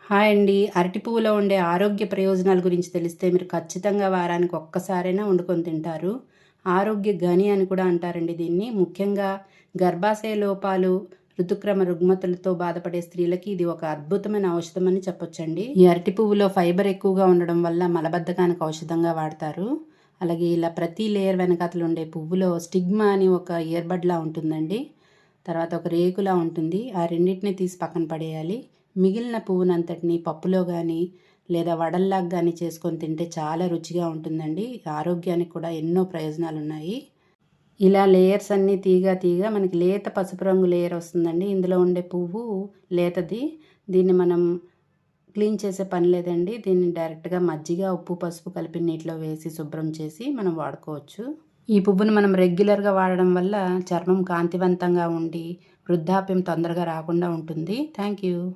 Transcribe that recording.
Hi అండి. అరటి పువ్వులో ఉండే ఆరోగ్య ప్రయోజనాల గురించి తెలిస్తే మీరు ఖచ్చితంగా వారానికి ఒక్కసారైనా వండుకొని తింటారు. ఆరోగ్య గని అని కూడా అంటారండి దీన్ని. ముఖ్యంగా గర్భాశయ లోపాలు, ఋతుక్రమ రుగ్మతలతో బాధపడే స్త్రీలకి ఇది ఒక అద్భుతమైన ఔషధం అని చెప్పొచ్చండి. ఈ అరటి పువ్వులో ఫైబర్ ఎక్కువగా ఉండడం వల్ల మలబద్ధకానికి ఔషధంగా వాడతారు. అలాగే ఇలా ప్రతి లేయర్ వెనకాతలు ఉండే పువ్వులో స్టిగ్మా అని ఒక ఇయర్బడ్లా ఉంటుందండి. తర్వాత ఒక రేకులా ఉంటుంది. ఆ రెండింటిని తీసి పక్కన పడేయాలి. మిగిలిన పువ్వునంతటిని పప్పులో కానీ లేదా వడల్లాగా కానీ చేసుకొని తింటే చాలా రుచిగా ఉంటుందండి. ఆరోగ్యానికి కూడా ఎన్నో ప్రయోజనాలు ఉన్నాయి. ఇలా లేయర్స్ అన్నీ తీగ తీగ మనకి లేత పసుపు రంగు లేయర్ వస్తుందండి. ఇందులో ఉండే పువ్వు లేతది. దీన్ని మనం క్లీన్ చేసే పని లేదండి. దీన్ని డైరెక్ట్గా మజ్జిగ, ఉప్పు, పసుపు కలిపి నీటిలో వేసి శుభ్రం చేసి మనం వాడుకోవచ్చు. ఈ పువ్వును మనం రెగ్యులర్గా వాడడం వల్ల చర్మం కాంతివంతంగా ఉండి వృద్ధాప్యం తొందరగా రాకుండా ఉంటుంది. Thank you.